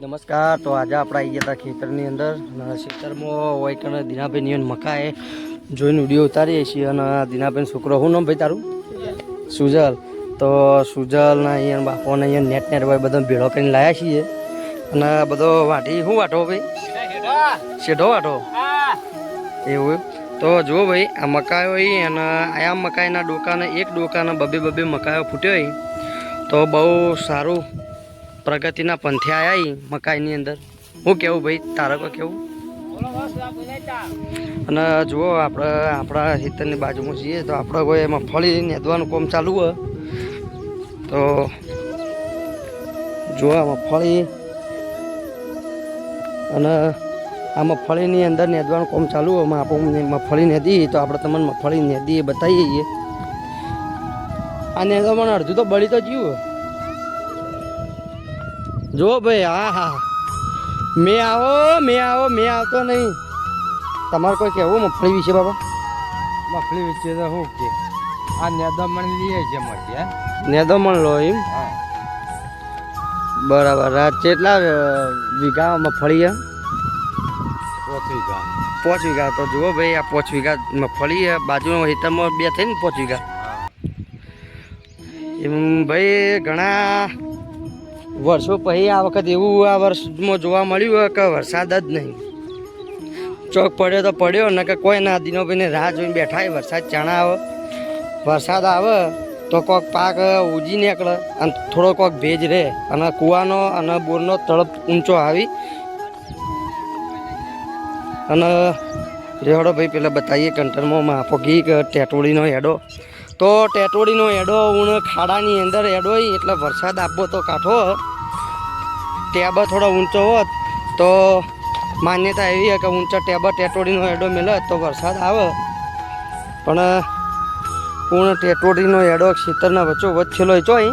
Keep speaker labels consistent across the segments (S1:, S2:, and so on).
S1: નમસ્કાર. તો આજે આપણે આવી ગયા હતા ખેતરની અંદર. ખેતરમાં હોય કે દીનાભાઈ નિયન મકાએ જોઈને વિડીયો ઉતારીએ છીએ. અને દીનાભાઈ છોકરો શું નામ ભાઈ તારું? સુજલ. તો સુજલના અહીંયા બાપોને અહીંયા નેટ ભાઈ બધા ભેળો કરીને લાવ્યા છીએ. અને બધો વાટી શું વાટો ભાઈ? શેઢો વાટો એવું. તો જુઓ ભાઈ, આ મકાયો અને આ મકાઈના ડોકાને એક ડોકાના બબે મકાયો ફૂટ્યો. તો બહુ સારું પ્રગતિના પંથે આવ્યા મકાઈની અંદર. હું કેવું ભાઈ, તારે કોઈ કેવું? અને જુઓ, આપણે આપણા ખેતરની બાજુમાં છીએ તો આપણે કોઈ મગફળી નેદવાનું કામ ચાલુ હોય. તો જુઓ મગફળી, અને આ મગફળીની અંદર નેદવાનું કામ ચાલુ હોય. આપણે મગફળી નેદી તો આપણે તમને મગફળી નેદી બતાવીએ છીએ. આ નેદવા મને અડધું તો બળી તો જ્યું. જો ભાઈ, હા, મેં આવતો નહીં. તમારે કોઈ કહેવું મગફળી વિશે બાબા?
S2: મગફળી વિશે તો શું કે આ નેદમણ લઈએ છે મોટી.
S1: નેદમણ લો એમ? બરાબર. કેટલા વીઘા મગફળી?
S2: 5 વીઘા.
S1: 5 વીઘા. તો જુઓ ભાઈ, આ 5 વીઘા મગફળી બાજુના ખેતરમાં 2 થઈ ને 5 વીઘા. એમ ભાઈ ઘણા વર્ષો પછી આ વખત એવું આ વર્ષમાં જોવા મળ્યું કે વરસાદ જ નહીં. ચોક પડ્યો તો પડ્યો, ને કે કોઈ ના. દિનોભાઈને રાહ જોઈને બેઠા. વરસાદ ચાણા આવે, વરસાદ આવે તો કોઈક પાક ઉજી નીકળે અને થોડો કોઈક ભેજ રહે. અને કૂવાનો અને બોરનો તળપ ઊંચો આવી. અને રેવડો ભાઈ પેલા બતાવીએ કંટરમાં માપો ઘી કે ટેટોડીનો એડો. તો ટેટોડીનો એડો ઊણ ખાડાની અંદર એડો એટલે વરસાદ આપવો તો કાઠો. ટેબા થોડો ઊંચો હોત તો માન્યતા એવી કે ઊંચા ટેબા ટેટોડીનો એડો મેલે તો વરસાદ આવે. પણ ઊણ ટેટોડીનો એડો ખેતરના વચ્ચો વચ્ચેલો ચોય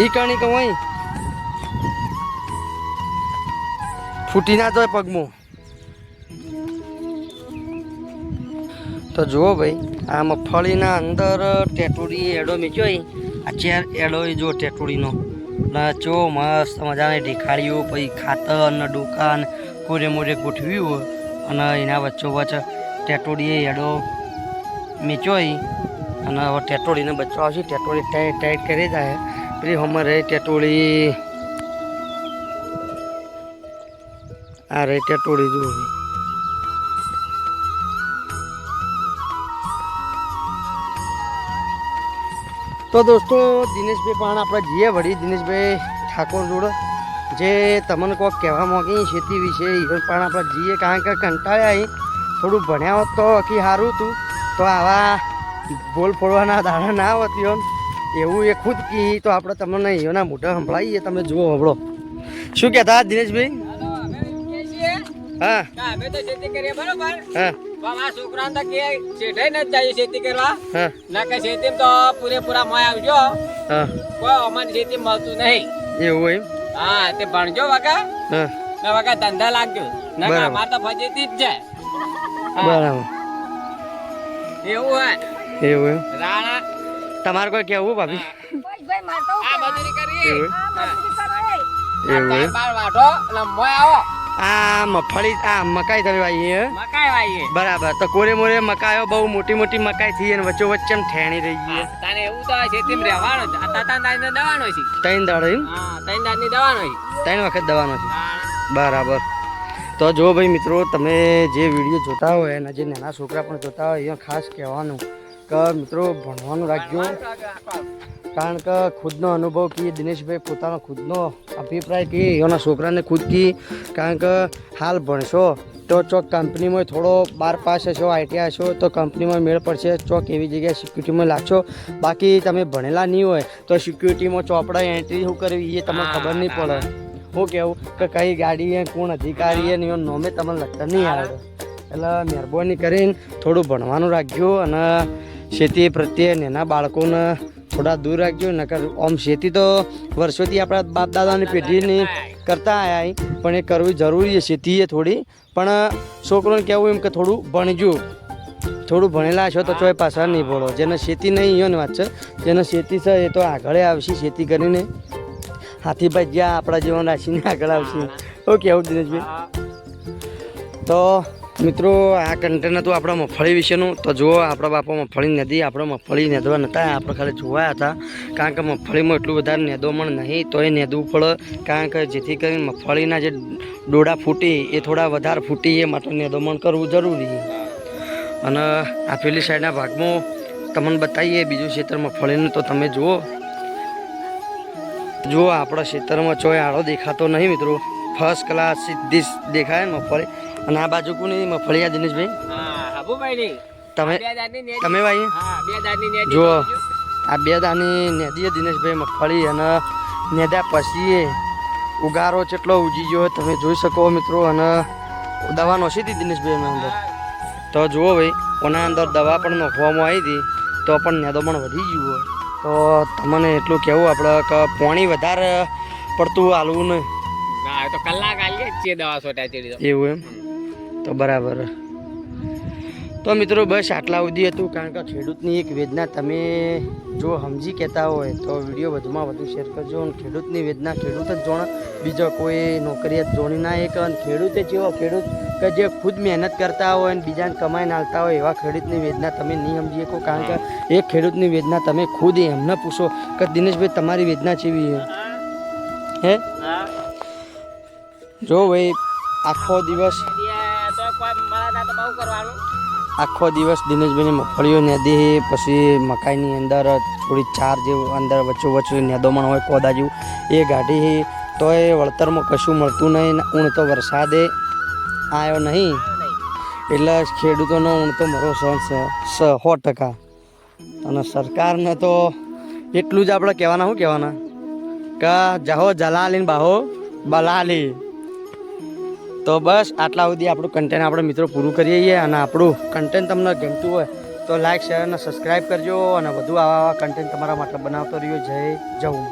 S1: ઈ કણી કહું ફૂટી ના જાય પગમાં. તો જુઓ ભાઈ, આ મગફળીના અંદર ટેટોડી એડો મેચ્યો. આ ચેર એડો જો ટેટોડીનો ચો મસ્ત મજાની ઢીખાડીઓ, પછી ખાતર ને દુકાન કોરે મોરે ગોઠવ્યું હોય. અને એના વચ્ચોવચ્ચ ટેટોડીએ એડો મેચ્યો. અને હવે ટેટોડીને બચ્ચો આવશે. ટેટોડી ટાઈટ કરી જાય. પેલી અમારે ટેટોડી, આ રે ટેટોડી જુઓ. તો દોસ્તો, દિનેશભાઈ પણ આપણે જઈએ વળી. દિનેશભાઈ ઠાકોર જોડે જે તમને કોઈક કહેવા માંગી ખેતી વિશે એ પણ આપણે જઈએ. કારણ કે કંટાળ્યા થોડું ભણ્યા હોત તો આખી સારું હતું. તો આવા બોલ ફોડવાના દાડા ના હોતી એવું એ ખુદ કી. તો આપણે તમને એના મોઢા સંભળાવીએ, તમે જુઓ હમળો. શું કહેતા દિનેશભાઈ? હા,
S2: અમે તો ખેતી કરીએ બરોબર.
S1: હા,
S2: આ છોકરાને તો કે શેઠે ન જાય ખેતી કરવા.
S1: હા,
S2: ના કે ખેતીમાં તો પૂરેપૂરા મોય આવજો.
S1: હા,
S2: કોઈ અમારી ખેતી મળતું નહીં.
S1: એવું એમ?
S2: હા, તે ભણજો વગા.
S1: હા,
S2: ને વગા ધંધા લાગજો. ના કે
S1: બરાબર.
S2: અમારે તો ફજેતી જ જાય.
S1: બરાબર.
S2: એવું હોય
S1: એવું એમ?
S2: રાણા
S1: તમારે કોઈ કહેવું ભાભી?
S2: આ મજૂરી કરીએ.
S1: એવું
S2: એવું
S1: એમ?
S2: બાર વાઢો અને મોય આવો.
S1: આ મગફળી, આ મકાઈ તમે વાવી?
S2: મકાઈ વાવીએ.
S1: બરાબર. તો કોરે મોરે મકાઈઓ બહુ મોટી મોટી મકાઈ થઈ અને વચ્ચે વચ્ચે ઠેણી રહી ગઈ.
S2: તને એવું તો ખેતીમાં રહેવાનું જ. આ તાતા દાઈને દવાનો છે.
S1: 3 દાડો એમ?
S2: હા, 3 દાડની દવાનો છે.
S1: 3 વખત દવાનો છે.
S2: હા.
S1: બરાબર. તો જો ભાઈ મિત્રો, તમે જે વિડીયો જોતા હોય અને જે નાના છોકરા પણ જોતા હોય એ ખાસ કહેવાનું કે મિત્રો ભણવાનું રાખજો. કારણ કે ખુદનો અનુભવ કી દિનેશભાઈ પોતાનો ખુદનો અભિપ્રાય કી એના છોકરાને ખુદ કી. કારણ કે હાલ ભણશો તો ચોક કંપનીમાં થોડો 12 પાસ હશો, ITI હશો તો કંપનીમાં મેળ પડશે. ચોક એવી જગ્યાએ સિક્યુરિટીમાં લાગશો. બાકી તમે ભણેલા નહીં હોય તો સિક્યુરિટીમાં ચોપડા એન્ટ્રી શું કરવી એ તમને ખબર નહીં પડે. શું કહેવું કે કઈ ગાડી કોણ અધિકારી ને એનું નોમે તમને લખતા નહીં આવડે. એટલે મહેરબાની કરીને થોડું ભણવાનું રાખજો. અને ખેતી પ્રત્યે નાના બાળકોને થોડા દૂર રાખજો. નકર આમ ખેતી તો વર્ષોથી આપણા બાપ દાદાની પેઢીની કરતા આવ્યા, પણ એ કરવી જરૂરી છે. ખેતી એ થોડી, પણ છોકરોને કહેવું એમ કે થોડું ભણજો. થોડું ભણેલા છો તો ચોય પાછા નહીં પડો. જેને ખેતી નહીં એની વાત છે. જેને ખેતી છે એ તો આગળ આવશે ખેતી કરીને. હાથીભાઈ જ્યાં આપણા જીવન રાશિને આગળ આવશે. ઓકે આવું દિનેશભાઈ. તો મિત્રો આ કન્ટેન્ટ હતું આપણા મગફળી વિશેનું. તો જુઓ આપણા બાપા મગફળી નદી આપણે મગફળી નેદવા નહોતા, આપણે ખાલી જોવાયા હતા. કારણ કે મગફળીમાં એટલું વધારે નેદોમણ નહીં તો એ નેદવું પડે. કારણ કે જેથી કરીને મગફળીના જે ડોડા ફૂટી એ થોડા વધારે ફૂટી એ માટે નેદોમણ કરવું જરૂરી. અને આ પેલી સાઈડના ભાગમાં તમને બતાવીએ બીજું ક્ષેત્ર મગફળીનું. તો તમે જુઓ આપણા ક્ષેત્રમાં ચોય આડો દેખાતો નહીં મિત્રો. ફર્સ્ટ ક્લાસ સીધી દેખાય મગફળી. અને આ બાજુ કોની મગફળી આ દિનેશભાઈ? તમે ભાઈ જુઓ આ 2 દાની નેદીએ દિનેશભાઈ મગફળી. અને નેદ્યા પછી ઉગારો કેટલો ઉજી ગયો તમે જોઈ શકો મિત્રો. અને દવા નોખી હતી દિનેશભાઈ એના અંદર. તો જુઓ ભાઈ કોના અંદર દવા પણ નાખવામાં આવી હતી તો પણ નેદો પણ વધી ગયું હોય. તો તમને એટલું કહેવું આપણે કે પાણી વધારે પડતું હાલવું નહીં. એવું એમ તો બરાબર. તો મિત્રો બસ આટલા સુધી હતું. કારણ કે ખેડૂતની એક વેદના તમે જો સમજી કહેતા હોય તો વિડીયો વધુમાં વધુ શેર કરજો. અને ખેડૂતની વેદના ખેડૂત જ જોણે, બીજો કોઈ નોકરિયાત જોણી ના એક. અને ખેડૂતે જેવો ખેડૂત કે જે ખુદ મહેનત કરતા હોય અને બીજાને કમાઈને આવતા હોય એવા ખેડૂતની વેદના તમે નહીં સમજી શકો. કારણ કે એક ખેડૂતની વેદના તમે ખુદ એમને પૂછો કે દિનેશભાઈ તમારી વેદના કેવી છે હે? જો ભાઈ આખો દિવસ દિનેશભાઈની મગફળીઓ નેદી, પછી મકાઈની અંદર થોડી ચાર જેવું અંદર વચ્ચે નેદોમણ હોય કોદા જેવું એ ગાઢી. તો એ વળતરમાં કશું મળતું નહીં. ઊણ તો વરસાદે આવ્યો નહીં એટલે ખેડૂતોનો ઊણ તો મરો 100%. અને સરકારને તો એટલું જ આપણે કહેવાના શું કહેવાના કે જાહો જલાલીને બાહો બલાલી. તો બસ આટલા સુધી આપણું કન્ટેન્ટ આપણે મિત્રો પૂરું કરીએ છીએ. અને આપણું કન્ટેન્ટ તમને ગમતું હોય તો લાઈક શેર અને સબસ્ક્રાઈબ કરજો. અને વધુ આવા કન્ટેન્ટ તમારા માટે બનાવતો રહ્યો. જય જવું.